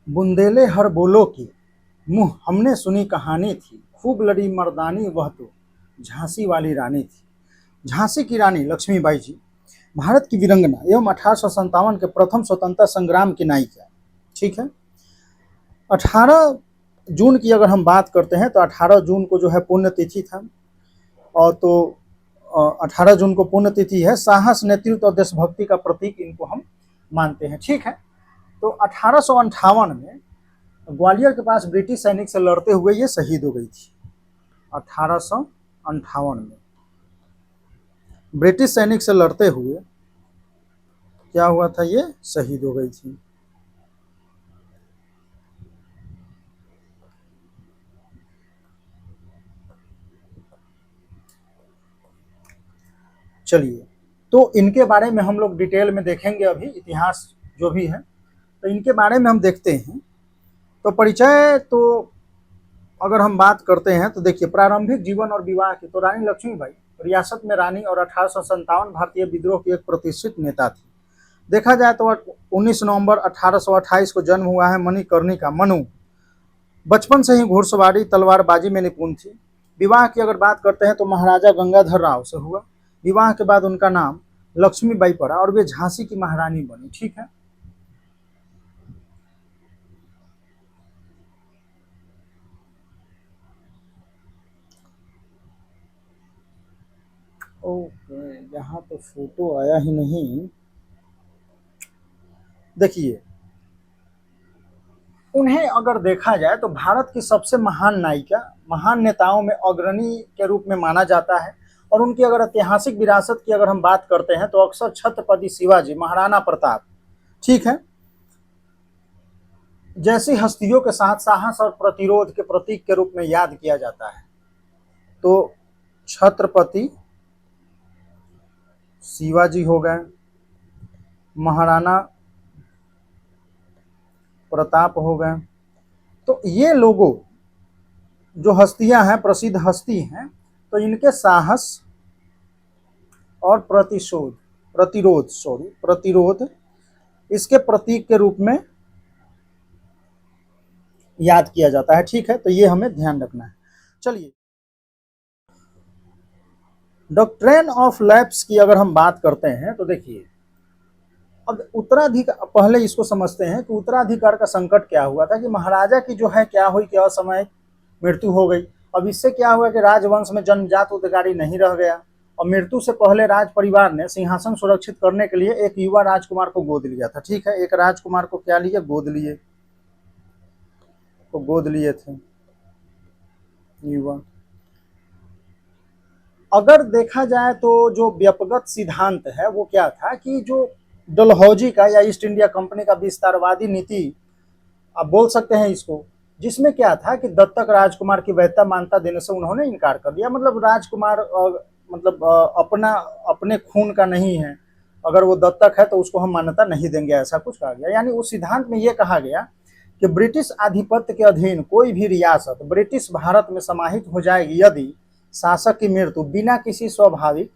बुंदेले हर बोलो की मुँह हमने सुनी कहानी थी, खूब लड़ी मर्दानी वह तो झांसी वाली रानी थी। झांसी की रानी लक्ष्मीबाई जी भारत की वीरंगना एवं 1857 के प्रथम स्वतंत्रता संग्राम की नायिका। ठीक है। 18 जून की अगर हम बात करते हैं तो 18 जून को जो है पुण्यतिथि था। और तो 18 जून को पुण्यतिथि है। साहस, नेतृत्व और देशभक्ति का प्रतीक इनको हम मानते हैं। ठीक है। तो 1858 में ग्वालियर के पास ब्रिटिश सैनिक से लड़ते हुए ये शहीद हो गई थी। 1858 में ब्रिटिश सैनिक से लड़ते हुए क्या हुआ था, ये शहीद हो गई थी। चलिए, तो इनके बारे में हम लोग डिटेल में देखेंगे। अभी इतिहास जो भी है तो इनके बारे में हम देखते हैं। तो परिचय तो अगर हम बात करते हैं तो देखिए, प्रारंभिक जीवन और विवाह की, तो रानी लक्ष्मीबाई रियासत में रानी और 1857 भारतीय विद्रोह की एक प्रतिष्ठित नेता थी। देखा जाए तो 19 नवंबर 1828 को जन्म हुआ है मणिकर्णिका मनु। बचपन से ही घुड़सवारी तलवारबाजी में निपुण थी। विवाह की अगर बात करते हैं तो महाराजा गंगाधर राव से हुआ। विवाह के बाद उनका नाम लक्ष्मीबाई पड़ा और वे झांसी की महारानी बनी। ठीक है। ओके, यहाँ तो फोटो आया ही नहीं। देखिए, उन्हें अगर देखा जाए तो भारत की सबसे महान नायिका, महान नेताओं में अग्रणी के रूप में माना जाता है। और उनकी अगर ऐतिहासिक विरासत की अगर हम बात करते हैं तो अक्सर छत्रपति शिवाजी, महाराणा प्रताप, ठीक है, जैसी हस्तियों के साथ साहस और प्रतिरोध के प्रतीक के रूप में याद किया जाता है। तो छत्रपति शिवाजी हो गए, महाराणा प्रताप हो गए। तो ये लोगों जो हस्तियां हैं, प्रसिद्ध हस्ती हैं, तो इनके साहस और प्रतिरोध इसके प्रतीक के रूप में याद किया जाता है। ठीक है। तो ये हमें ध्यान रखना है। चलिए, डॉक्ट्रिन ऑफ लैप्स की अगर हम बात करते हैं तो देखिए, अब उत्तराधिकार, पहले इसको समझते हैं कि उत्तराधिकार का संकट क्या हुआ था कि महाराजा की जो है क्या हुई कि असामयिक मृत्यु हो गई। अब इससे क्या हुआ कि राजवंश में जन्मजात उत्तराधिकारी नहीं रह गया और मृत्यु से पहले राज परिवार ने सिंहासन सुरक्षित करने के लिए एक युवा राजकुमार को गोद लिया था। ठीक है। एक राजकुमार को क्या लिए, गोद लिए, तो गोद लिए थे युवा। अगर देखा जाए तो जो व्यक्तिगत सिद्धांत है वो क्या था कि जो डलहौजी का या ईस्ट इंडिया कंपनी का विस्तारवादी नीति, आप बोल सकते हैं इसको, जिसमें क्या था कि दत्तक राजकुमार की वैधता मान्यता देने से उन्होंने इनकार कर दिया। मतलब राजकुमार अपना अपने खून का नहीं है, अगर वो दत्तक है तो उसको हम मान्यता नहीं देंगे, ऐसा कुछ कहा गया। यानी उस सिद्धांत में ये कहा गया कि ब्रिटिश आधिपत्य के अधीन कोई भी रियासत ब्रिटिश भारत में समाहित हो जाएगी यदि शासक की मृत्यु बिना किसी स्वाभाविक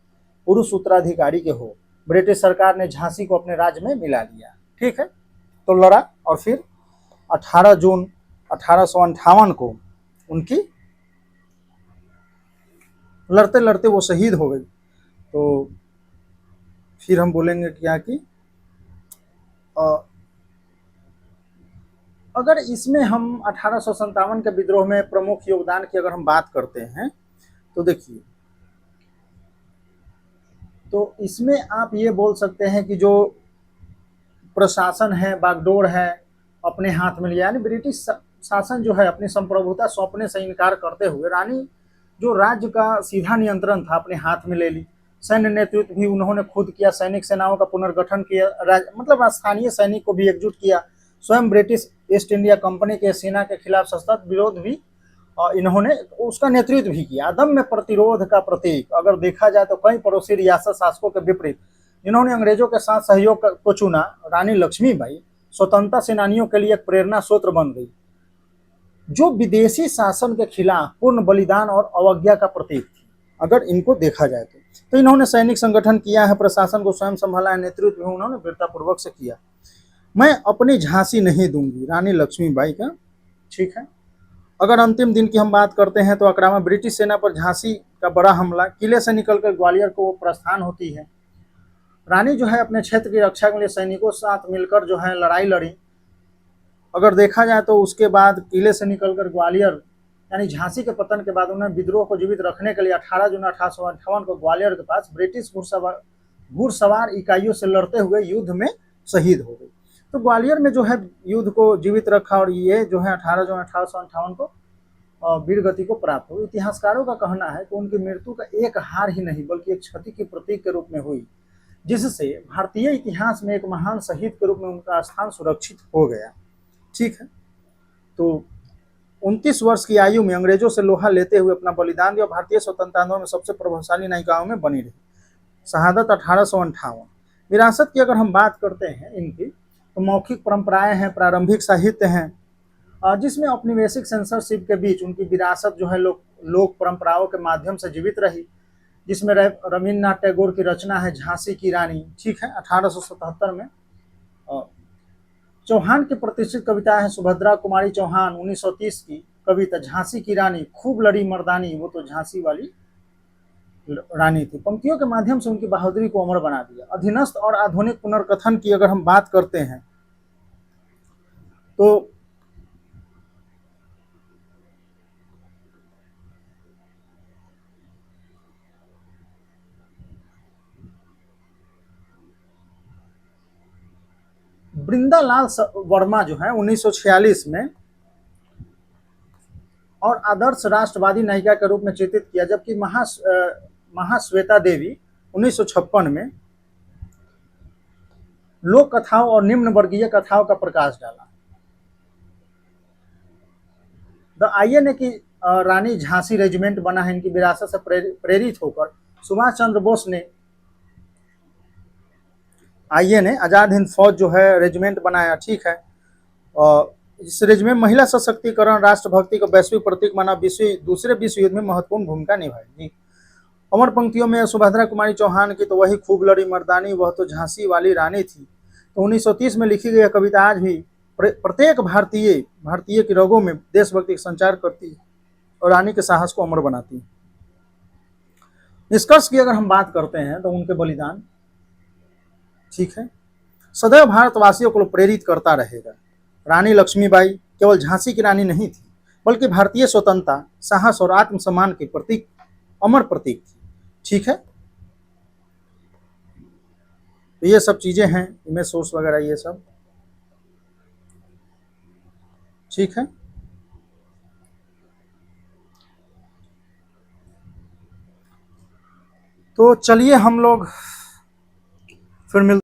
पुरुष उत्तराधिकारी के हो। ब्रिटिश सरकार ने झांसी को अपने राज्य में मिला लिया। ठीक है। तो लड़ा और फिर 18 जून 1858 को उनकी लड़ते लड़ते वो शहीद हो गई। तो फिर हम बोलेंगे क्या कि अगर इसमें हम 1857 के विद्रोह में प्रमुख योगदान की अगर हम बात करते हैं तो देखिए, तो इसमें आप ये बोल सकते हैं कि जो प्रशासन है, बागडोर है, अपने हाथ में लिया। यानी ब्रिटिश शासन जो है अपनी संप्रभुता सौंपने से इनकार करते हुए रानी जो राज्य का सीधा नियंत्रण था अपने हाथ में ले ली। सैन्य नेतृत्व भी उन्होंने खुद किया, सैनिक सेनाओं का पुनर्गठन किया, मतलब स्थानीय सैनिक को भी एकजुट किया। स्वयं ब्रिटिश ईस्ट इंडिया कंपनी के सेना के खिलाफ सशक्त विरोध भी इन्होंने उसका नेतृत्व भी किया। अदम्य प्रतिरोध का प्रतीक अगर देखा जाए तो कई पड़ोसी रियासत शासकों के विपरीत जिन्होंने अंग्रेजों के साथ सहयोग को चुना, रानी लक्ष्मीबाई स्वतंत्रता सेनानियों के लिए एक प्रेरणा स्रोत बन गई, जो विदेशी शासन के खिलाफ पूर्ण बलिदान और अवज्ञा का प्रतीक थी। अगर इनको देखा जाए तो इन्होंने सैनिक संगठन किया है, प्रशासन को स्वयं संभाला है, नेतृत्व भी उन्होंने वीरतापूर्वक से किया। मैं अपनी झांसी नहीं दूंगी, रानी लक्ष्मीबाई का। ठीक है। अगर अंतिम दिन की हम बात करते हैं तो आक्रामक ब्रिटिश सेना पर झांसी का बड़ा हमला, किले से निकलकर ग्वालियर को प्रस्थान होती है। रानी जो है अपने क्षेत्र की रक्षा के लिए सैनिकों के साथ मिलकर जो है लड़ाई लड़ी। अगर देखा जाए तो उसके बाद किले से निकलकर ग्वालियर यानी झांसी के पतन के बाद उन्हें विद्रोह को जीवित रखने के लिए 18 जून 1858 को ग्वालियर के पास ब्रिटिश घुड़सवार इकाइयों से लड़ते हुए युद्ध में शहीद हो गई। तो ग्वालियर में जो है युद्ध को जीवित रखा और ये जो है 18 जून 1858 को वीर गति को प्राप्त हुई। इतिहासकारों का कहना है कि उनकी मृत्यु का एक हार ही नहीं बल्कि एक क्षति की प्रतीक के रूप में हुई, जिससे भारतीय इतिहास में एक महान शहीद के रूप में उनका स्थान सुरक्षित हो गया। ठीक है। तो 29 वर्ष की आयु में अंग्रेजों से लोहा लेते हुए अपना बलिदान दिया, भारतीय स्वतंत्रता आंदोलन में सबसे प्रभावशाली नायिकाओं में बनी रही। शहादत 1858। विरासत की अगर हम बात करते हैं इनकी, तो मौखिक परंपराएं हैं, प्रारंभिक साहित्य हैं, जिसमें औपनिवेशिक सेंसरशिप के बीच उनकी विरासत जो है लोक परंपराओं के माध्यम से जीवित रही, जिसमें रविन्द्रनाथ टैगोर की रचना है झांसी की रानी। ठीक है, 1877 में। चौहान की प्रतिष्ठित कविता है सुभद्रा कुमारी चौहान 1930 की कविता झांसी की रानी, खूब लड़ी मर्दानी, वो तो झांसी वाली रानी थी। पंक्तियों के माध्यम से उनकी बहादुरी को अमर बना दिया। अधीनस्थ और आधुनिक पुनर्कथन की अगर हम बात करते हैं तो वृंदालाल वर्मा जो है 1946 में और आदर्श राष्ट्रवादी नायिका के रूप में चित्रित किया, जबकि महाश्वेता देवी 1956 में लोक कथाओं और निम्न वर्गीय कथाओं का प्रकाश डाला। द आइए ने की रानी झांसी रेजिमेंट बना है इनकी विरासत से प्रेरित होकर। सुभाष चंद्र बोस ने आइए ने आजाद हिंद फौज जो है रेजिमेंट बनाया। ठीक है। और इस रेजिमेंट महिला सशक्तिकरण, राष्ट्रभक्ति का वैश्विक प्रतीक माना, दूसरे विश्व युद्ध में महत्वपूर्ण भूमिका निभाई। अमर पंक्तियों में सुभद्रा कुमारी चौहान की तो वही खूब लड़ी मर्दानी, वह तो झांसी वाली रानी थी। तो 1930 में लिखी गई कविता आज भी प्रत्येक भारतीय की रगों में देशभक्ति का संचार करती है और रानी के साहस को अमर बनाती है। निष्कर्ष की अगर हम बात करते हैं तो उनके बलिदान, ठीक है, सदैव भारतवासियों को प्रेरित करता रहेगा। रानी लक्ष्मीबाई केवल झांसी की रानी नहीं थी, बल्कि भारतीय स्वतंत्रता, साहस और आत्मसम्मान की प्रतीक, अमर प्रतीक थी। ठीक है। तो ये सब चीजें हैं, इमेज सोर्स वगैरह ये सब। ठीक है। तो चलिए हम लोग फिर मिलते